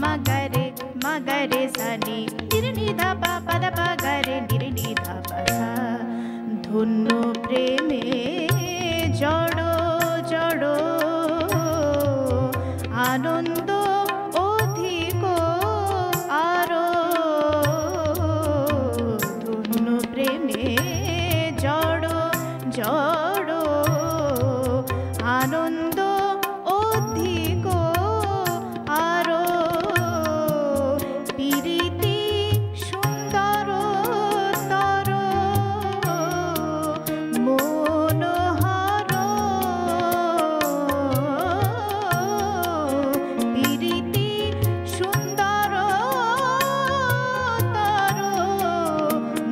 मगरे मगरे सनि निरनिधा पद पगरे निरनिधा पसा धन्य प्रेमे जड़ो जड़ो आनंद अधिक आरो धन्य प्रेमे जड़ो जड़ो आनंद अधिक आरो पीरिति सुंदर तर मनोहर पीरिति सुंदर तर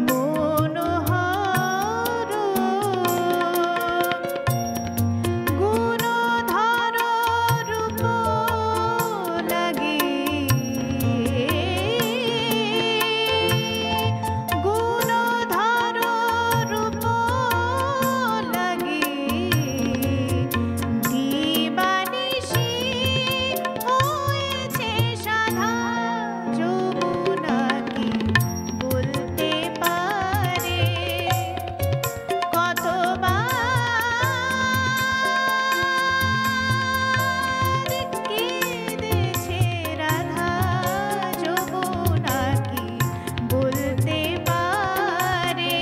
मनोहर गुणधर रूप लगे गुणधर रूप लगे दीवानिशी হয়েছে সাধা যমুনা কি বলতে পারে কতবার কেঁদেছে রাধা যমুনা কি বলতে পারে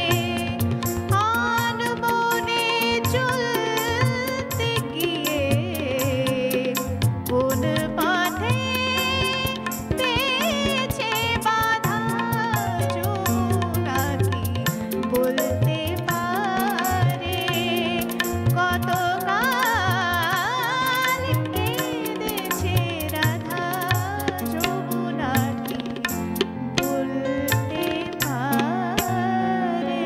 আনমনে চলতে গিয়ে কোন পথে পেয়েছে বাধা যমুনা কি বলতে পারে কতকাল কেঁদেছে রাধা যমুনা কি বলতে পারে।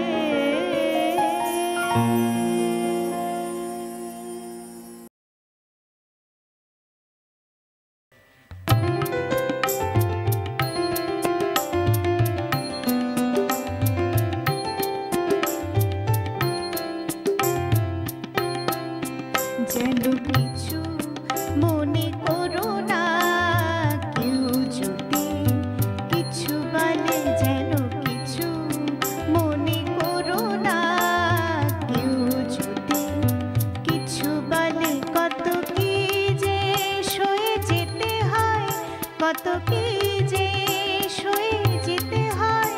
যেন কিছু মনে করো না কেউ যদি কিছু বলে যেন কিছু মনে করো না কেউ যদি কিছু বলে কত কি যে সয়ে যেতে হয় কত কি যে সয়ে যেতে হয়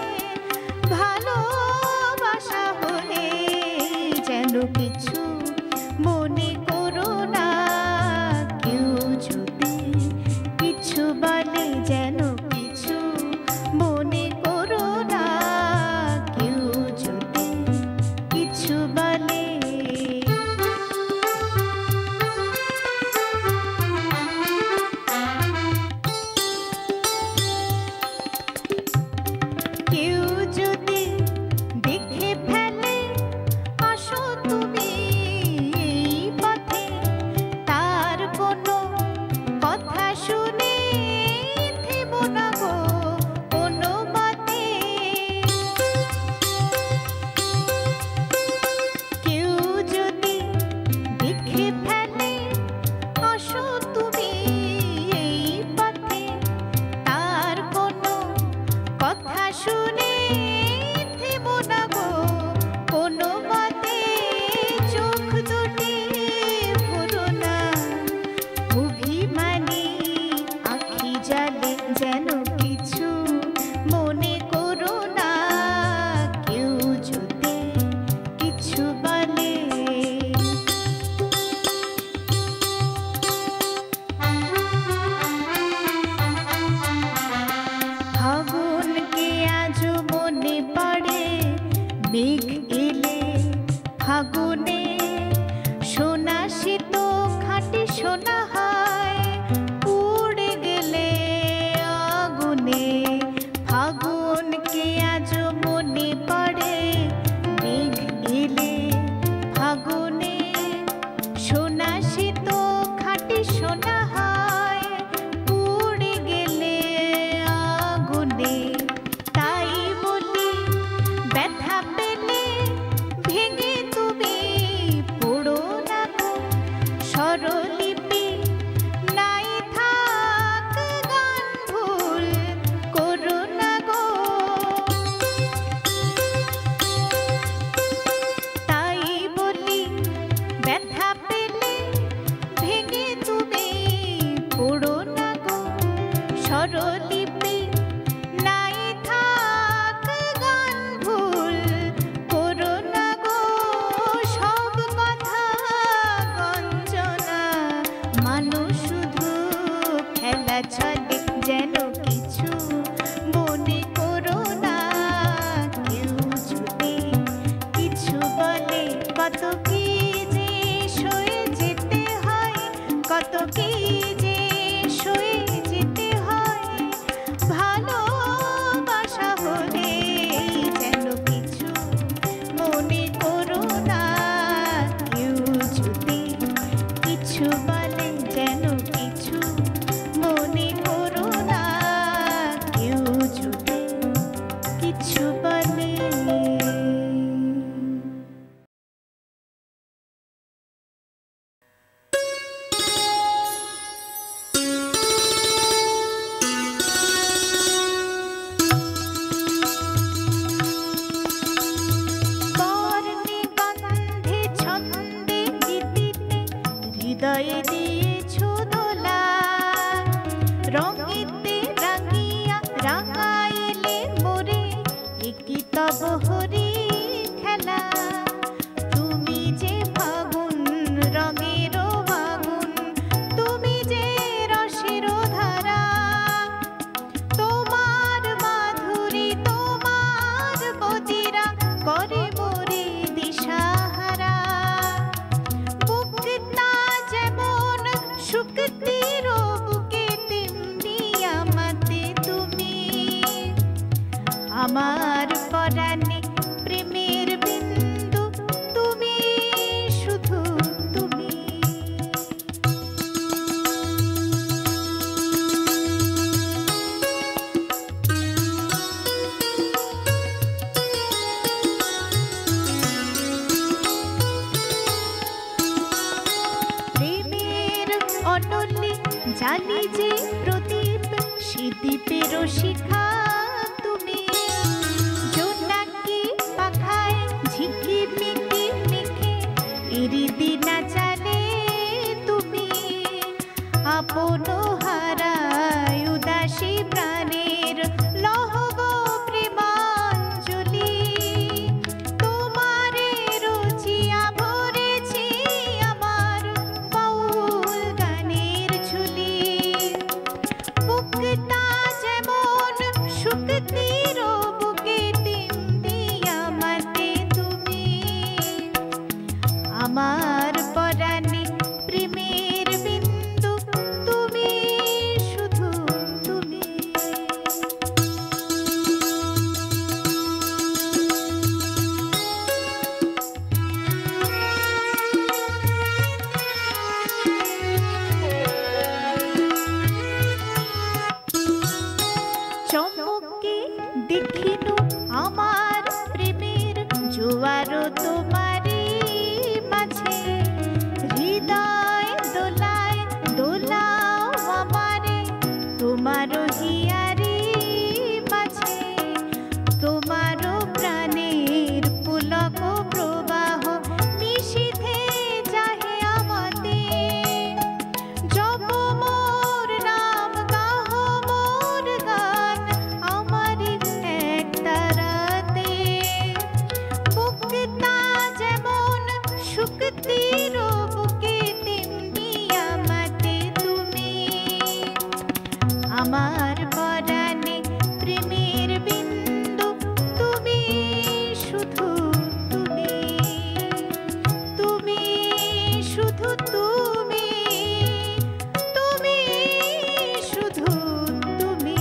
ভালোবাসা হলে যেন কিছু মনে করো না কেউ যদি কিছু বলে যেন কিছু মনে করো না কেউ যদি কিছু বলে চলা চলে যেন কিছু মনে করো না কেউ যদি কিছু বলে কত কি যে সয়ে যেতে হয় কত কি যে সয়ে যেতে হয় ভালোবাসা হলে যেন কিছু মনে করো না কেউ যদি কিছু বলে যেন কিছু মনে করো না কেউ যদি কিছু বলে বর্ণে গন্ধে ছন্দে গীতিতে হৃদয়ে দিয়েছো দোলা রঙেতে রাঙিয়া রাঙাইলে মোরে একই তব হরি খেলা তুমি যে ফাগুন রঙের আগুন তুমি যে রসের ধারা তোমার মাধুরী তোমার বজিরা করে মোরে দিশাহারা বুকটা যেমন শুকতির বুকে তেমনি আমাতে তুমি আমার পরাণে প্রেমের বিন্দু তুমি শুধু তুমি প্রেমের অনলে জানি যে প্রদীপ সে দ্বীপের শিখা তুমি জোনাকি পাখায় ঝিকিমিকি মেখে এরিদি না জানে তুমি আপন হারায় উদাসী প্রাণের লহব প্রেমাঞ্জলি তোমারে রচিয়া ভরেছি আমার বাউল গানের ঝুলি বুকটা যেমন শুকতির বুকে তেমনি আমাতে তুমি আমার পরাণে প্রেমের বিন্দু তুমি শুধু তুমি চমকে দেখিনু আমার প্রেমের জোয়ার তোমারি মাঝে হৃদয় দোলায় দোলাও আমারে তোমার হিয়ারি মাঝে তোমার প্রাণের পুলক প্রবাহ নিশীথে যাহে আমাতে জপ মোর নাম গাহ মোর গান আমারি এক তারাতে বুকটা যেমন শুকতির বুকে তেমনি আমাতে তুমি আমার পরাণে প্রেমের বিন্দু তুমি শুধু তুমি তুমি শুধু তুমি তুমি শুধু তুমি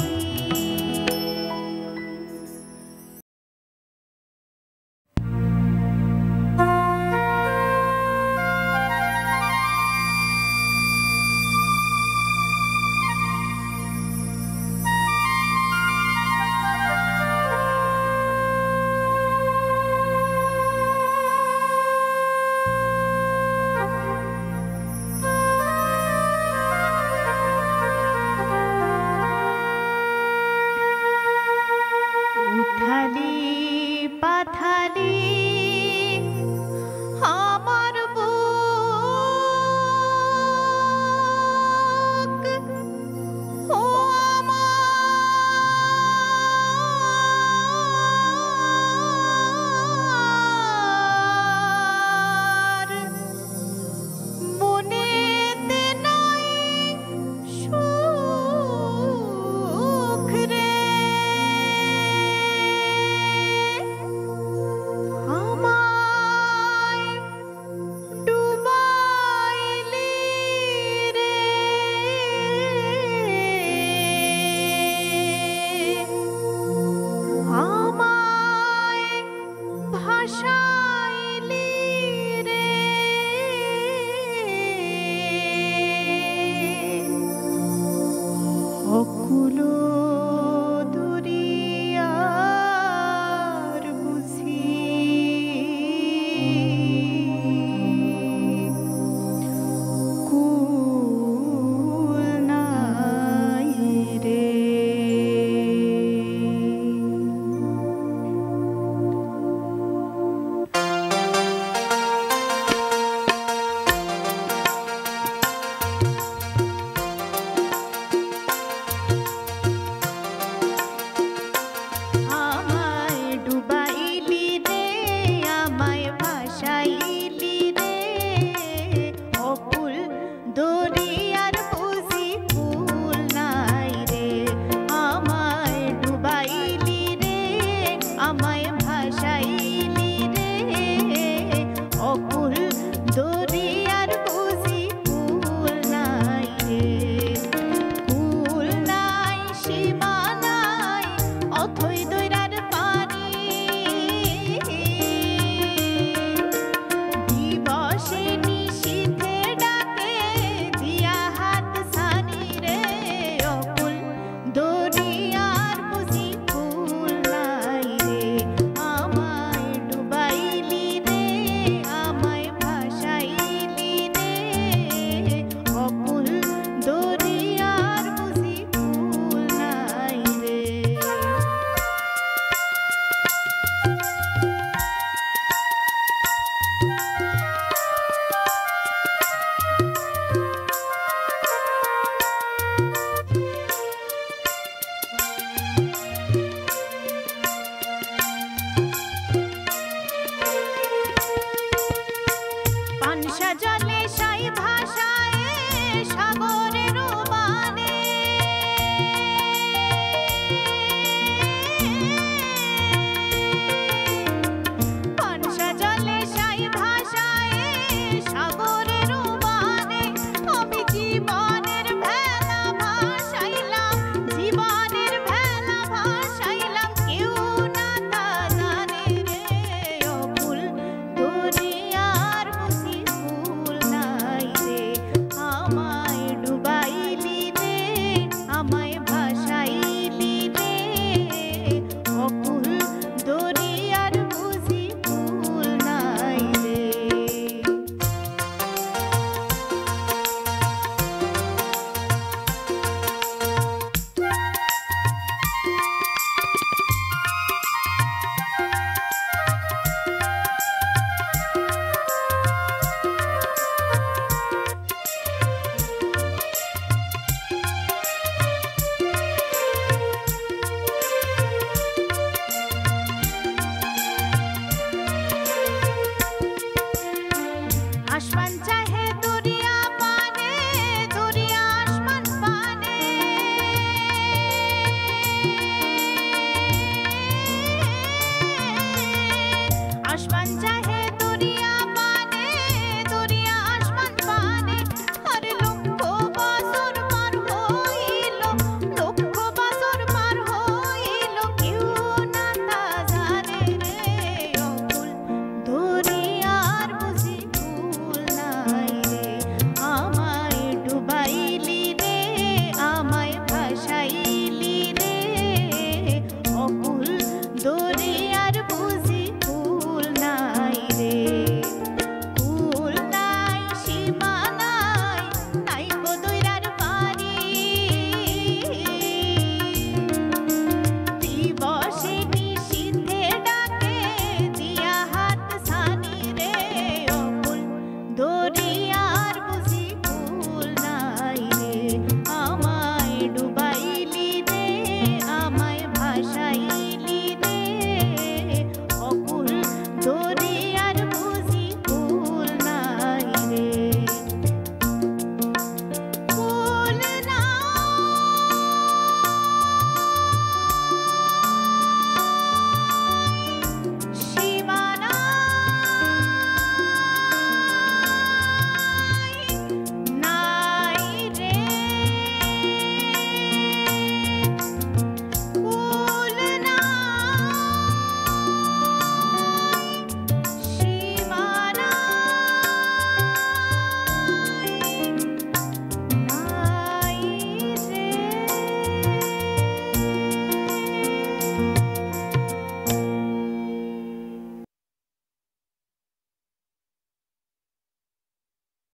কুলো